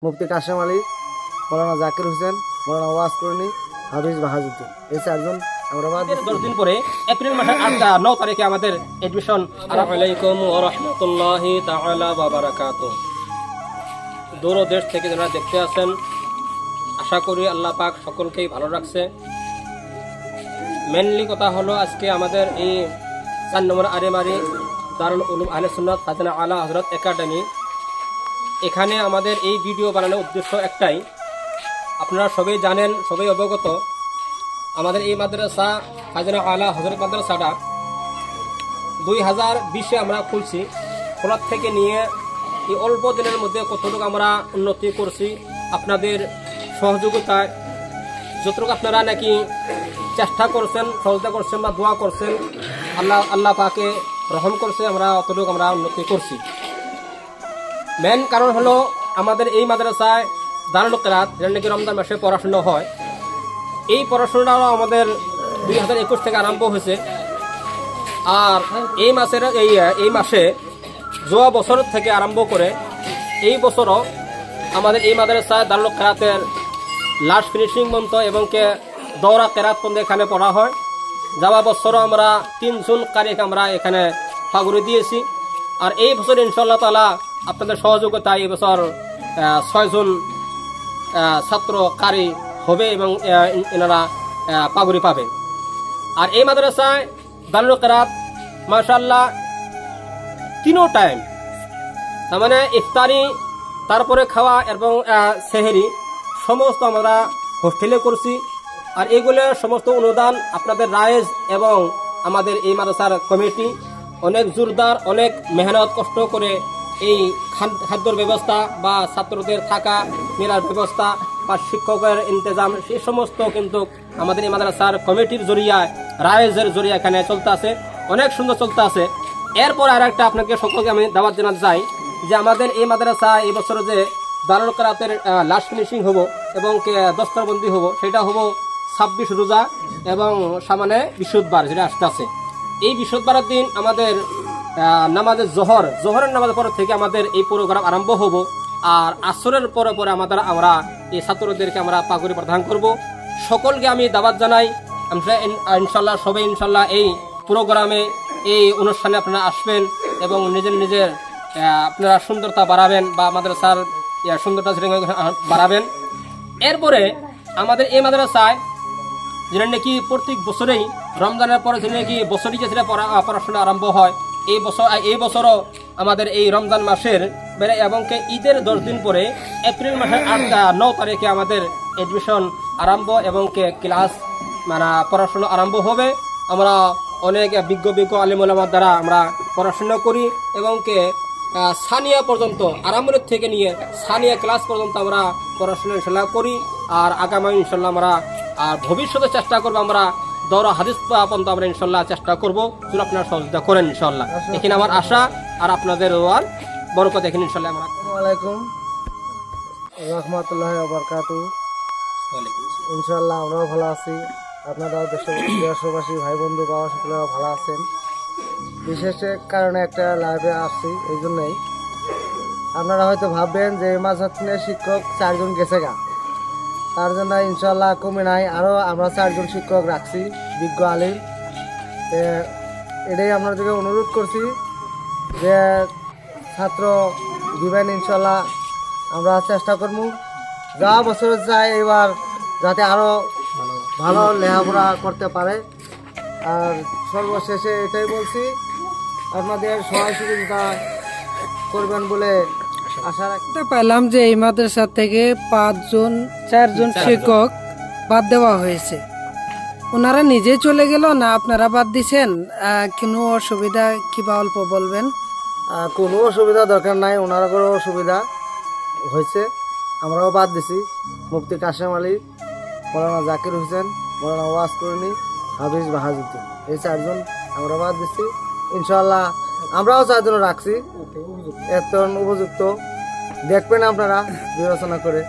মুফতি কাশেম আলী, মৌলানা জাকির হোসেন, মৌলানা ওয়াজ করণী, হাফিজ বাহাজুদ্দিন। এই চারজন আমরা 10 দিন পরে এপ্রিল মাসের 9 তারিখে আমাদের এডমিশন। আসসালামু আলাইকুম ওয়া রাহমাতুল্লাহি তাআলা ওয়া বারাকাতুহু। দূর দেশ থেকে যারা দেখতে আছেন, আশা করি আল্লাহ পাক সকলকেই ভালো রাখছে। মেনলি কথা হলো আজকে আমাদের এই 4 নম্বর আরেমারি দারুল উলুম আহলে সুন্নাত খাজনা আলা হযরত একাডেমি, এখানে আমাদের এই ভিডিও বানানোর উদ্দেশ্য একটাই। আপনারা সবাই জানেন, সবাই অবগত, আমাদের এই মাদ্রাসা খাজনা আলা হযরত মাদ্রাসাটা 2020-এ আমরা খুলছি। খোলার থেকে নিয়ে এই অল্প দিনের মধ্যে কতটুকু আমরা উন্নতি করছি আপনাদের সহযোগিতায়। যতটুকু আপনারা নাকি চেষ্টা করছেন, সহযোগিতা করছেন বা দোয়া করছেন, আল্লাহ পাকে রহম করছে, আমরা অতটুকু আমরা উন্নতি করছি। মেন কারণ হলো আমাদের এই মাদ্রাসায় দারুল কিরাত, যেটা নাকি রমজান মাসে পড়াশোনা হয়, এই পড়াশোনাটাও আমাদের 2021 থেকে আরম্ভ হয়েছে। আর এই মাসে যোয়া বছর থেকে আরম্ভ করে এই বছরও আমাদের এই মাদ্রাসায় দারুল কিরাতের লাস্ট ফিনিশিং পর্যন্ত এবং দৌরা কিরাত পর্যন্ত এখানে পড়া হয়। যাওয়া বছরও আমরা 3 জন কারিকে আমরা এখানে ফাগুরি দিয়েছি। আর এই বছর ইনশাআল্লাহ তাআলা আপনাদের সহযোগিতায় এই বছর 6 জন ছাত্র কারি হবে এবং এনারা পাগুরি পাবে। আর এই মাদ্রাসায় দারুল কিরাত মাশাআল্লাহ 3 টাইম, তার মানে ইফতারি, তারপরে খাওয়া এবং সেহরি সমস্ত আমরা হোস্টেলে করছি। আর এগুলো সমস্ত অনুদান আপনাদের রাইজ এবং আমাদের এই মাদ্রাসার কমিটি অনেক জোরদার, অনেক মেহনত কষ্ট করে এই খাদ্যর ব্যবস্থা বা ছাত্রদের থাকা মেলার ব্যবস্থা বা শিক্ষকের ইন্তজাম, সেই সমস্ত কিন্তু আমাদের এই মাদ্রাসার কমিটির জরিয়ায়, রাইজের জরিয়া এখানে চলতে আছে, অনেক সুন্দর চলতে আছে। এরপর আর একটা আপনাকে সকলকে আমি দাওয়াত জানাতে চাই যে আমাদের এই মাদ্রাসা এই বছর যে দারুল কিরাতের লাস্ট ফিনিশিং হবো এবং দস্তরবন্দি হবো, সেটা হবো 26 রোজা এবং সামনে বৃহস্পতিবার যেটা আসতে আছে। এই বৃহস্পতিবারের দিন আমাদের নামাজের জোহরের নামাজের পর থেকে আমাদের এই প্রোগ্রাম আরম্ভ হব। আর আসরের পরে পরে আমরা এই ছাত্রদেরকে আমরা পাগুরি প্রদান করব। সকলকে আমি দাওয়াত জানাই, ইনশাল্লাহ সবাই ইনশাল্লাহ এই প্রোগ্রামে, এই অনুষ্ঠানে আপনারা আসবেন এবং নিজের আপনারা সুন্দরতা বাড়াবেন বা মাদ্রাসার সুন্দরতা বাড়াবেন। এরপরে আমাদের এই মাদ্রাসায় যেটা নাকি প্রত্যেক বছরেই রমজানের পরে যেটা নাকি বছরই যেটা পড়াশোনা আরম্ভ হয়, এই বছরও আমাদের এই রমজান মাসের এবং ঈদের 10 দিন পরে এপ্রিল মাসের 9 তারিখে আমাদের এডমিশন আরম্ভ এবং ক্লাস মানে পড়াশোনা আরম্ভ হবে। আমরা অনেক বিজ্ঞ আলিম ওলামার দ্বারা আমরা পড়াশোনা করি এবং সানিয়া পর্যন্ত, আরম্ভের থেকে নিয়ে সানিয়া ক্লাস পর্যন্ত আমরা পড়াশোনা ইনশাল্লাহ করি। আর আগামী ইনশাল্লাহ আমরা আর ভবিষ্যতে চেষ্টা করবো আমরা দৌরা হাদিস পর্যন্ত আমরা ইনশাল্লাহ চেষ্টা করবো, যদি আপনারা সহযোগিতা করেন ইনশাল্লাহ। এখানে আমার আশা আর আপনাদের বরকত এখানে ইনশাল্লাহ। আসসালামু আলাইকুম রাহমাতুল্লাহি ওয়া বারাকাতুহু। ইনশাল্লাহ আমরাও ভালো আছি, আপনারা দেশবাসী ভাই বন্ধু বাবা সকলেরা ভালো আছেন। বিশেষ কারণে একটা লাইভে আসছি, এই জন্যই আপনারা হয়তো ভাববেন যে মাঝখানে শিক্ষক 4 জন গেছে গা, তার জন্য ইনশাল্লাহ কমে নাই, আরও আমরা 4 জন শিক্ষক রাখছি বিজ্ঞ আলিম। এটাই আপনাদেরকে অনুরোধ করছি যে ছাত্র দিবেন, ইনশাল্লাহ আমরা চেষ্টা করবো। যাওয়া বছর চাই এবার যাতে আরও ভালো লেখাপড়া করতে পারে। আর সর্বশেষে এটাই বলছি, আপনাদের সহায় সহযোগিতা করবেন বলে আশা রাখতে পেলাম যে এই মাদ্রাসা থেকে 4 জন শিক্ষক বাদ দেওয়া হয়েছে। ওনারা নিজে চলে গেল না আপনারা বাদ দিচ্ছেন? কোনো অসুবিধা কিবা অল্প বলবেন? কোনো অসুবিধা দরকার নাই, ওনারও অসুবিধা হয়েছে, আমরাও বাদ দিছি। মুফতি কাশেম আলী, মৌলানা জাকির হোসেন, মৌলানা ওয়াজ করণী, হাফিজ বাহাজুদ্দিন, এই 4 জন আমরা বাদ দিচ্ছি। ইনশাল্লাহ আমরাও 4 জন রাখছি, এত উপযুক্ত দেখবেন আপনারা বিবেচনা করে।